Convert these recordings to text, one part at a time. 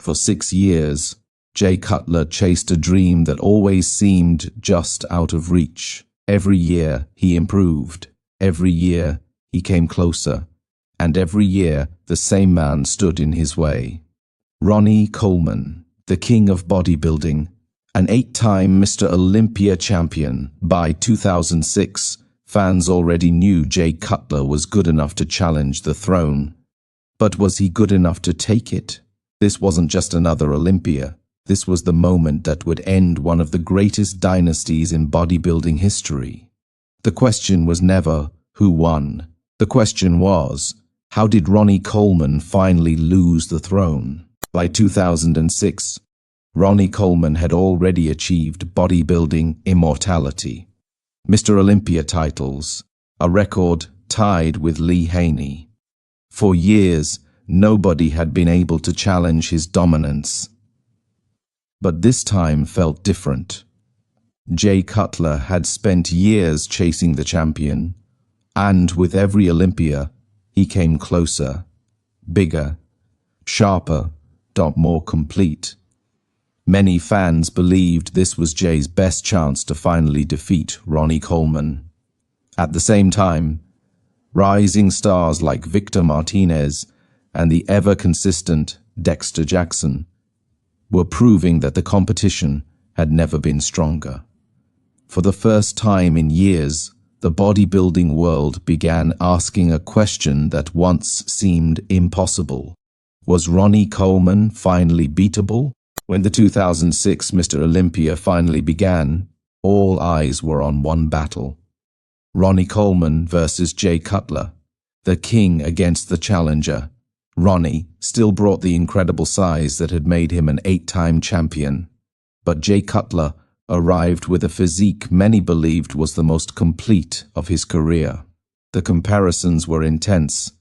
For 6 years, Jay Cutler chased a dream that always seemed just out of reach. Every year, he improved. Every year, he came closer. And every year, the same man stood in his way. Ronnie Coleman, the king of bodybuilding, an 8-time Mr. Olympia champion. By 2006, fans already knew Jay Cutler was good enough to challenge the throne. But was he good enough to take it? This wasn't just another Olympia. This was the moment that would end one of the greatest dynasties in bodybuilding history. The question was never, who won? The question was, how did Ronnie Coleman finally lose the throne? By 2006, Ronnie Coleman had already achieved bodybuilding immortality. Mr. Olympia titles, a record tied with Lee Haney. For years, nobody had been able to challenge his dominance. But this time felt different. Jay Cutler had spent years chasing the champion, and with every Olympia, he came closer, bigger, sharper, more complete. Many fans believed this was Jay's best chance to finally defeat Ronnie Coleman. At the same time, rising stars like Victor Martinez and the ever-consistent Dexter Jackson were proving that the competition had never been stronger. For the first time in years, the bodybuilding world began asking a question that once seemed impossible. Was Ronnie Coleman finally beatable? When the 2006 Mr. Olympia finally began, all eyes were on one battle. Ronnie Coleman versus Jay Cutler, the king against the challenger. Ronnie still brought the incredible size that had made him an 8-time champion, but Jay Cutler arrived with a physique many believed was the most complete of his career. The comparisons were intense.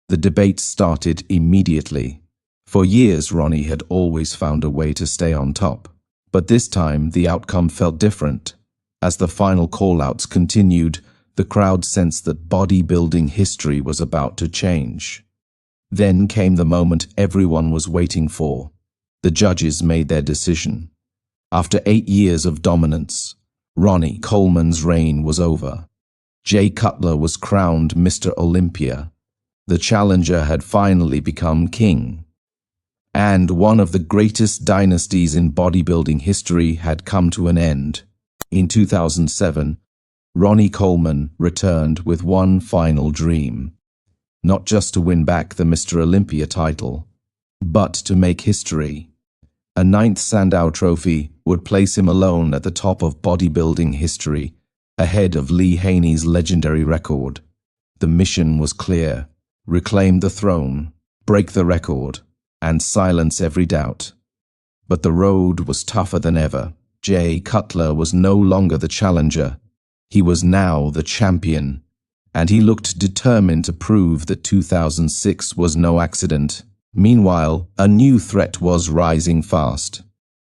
The debate started immediately. For years, Ronnie had always found a way to stay on top, but this time the outcome felt different. As the final call-outs continued, the crowd sensed that bodybuilding history was about to change. Then came the moment everyone was waiting for. The judges made their decision. After 8 years of dominance, Ronnie Coleman's reign was over. Jay Cutler was crowned Mr. Olympia. The challenger had finally become king. And one of the greatest dynasties in bodybuilding history had come to an end. In 2007, Ronnie Coleman returned with one final dream. Not just to win back the Mr. Olympia title, but to make history. A 9th Sandow Trophy would place him alone at the top of bodybuilding history, ahead of Lee Haney's legendary record. The mission was clear: reclaim the throne, break the record, and silence every doubt. But the road was tougher than ever. Jay Cutler was no longer the challenger. He was now the champion. And he looked determined to prove that 2006 was no accident. Meanwhile, a new threat was rising fast.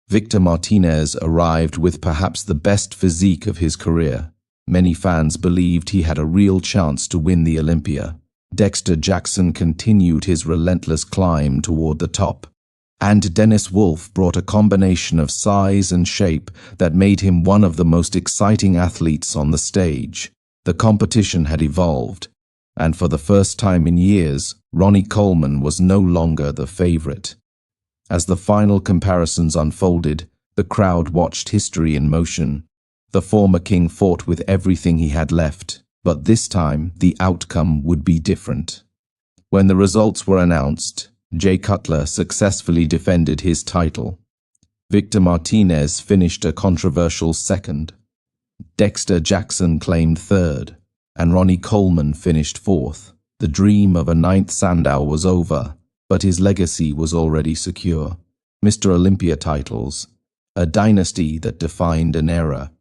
Victor Martinez arrived with perhaps the best physique of his career. Many fans believed he had a real chance to win the Olympia. Dexter Jackson continued his relentless climb toward the top. And Dennis Wolf brought a combination of size and shape that made him one of the most exciting athletes on the stage. The competition had evolved, and for the first time in years, Ronnie Coleman was no longer the favorite. As the final comparisons unfolded, the crowd watched history in motion. The former king fought with everything he had left, but this time the outcome would be different. When the results were announced, Jay Cutler successfully defended his title. Victor Martinez finished a controversial second. Dexter Jackson claimed third, and Ronnie Coleman finished fourth. The dream of a 9th Sandow was over, but his legacy was already secure. Mr. Olympia titles, a dynasty that defined an era.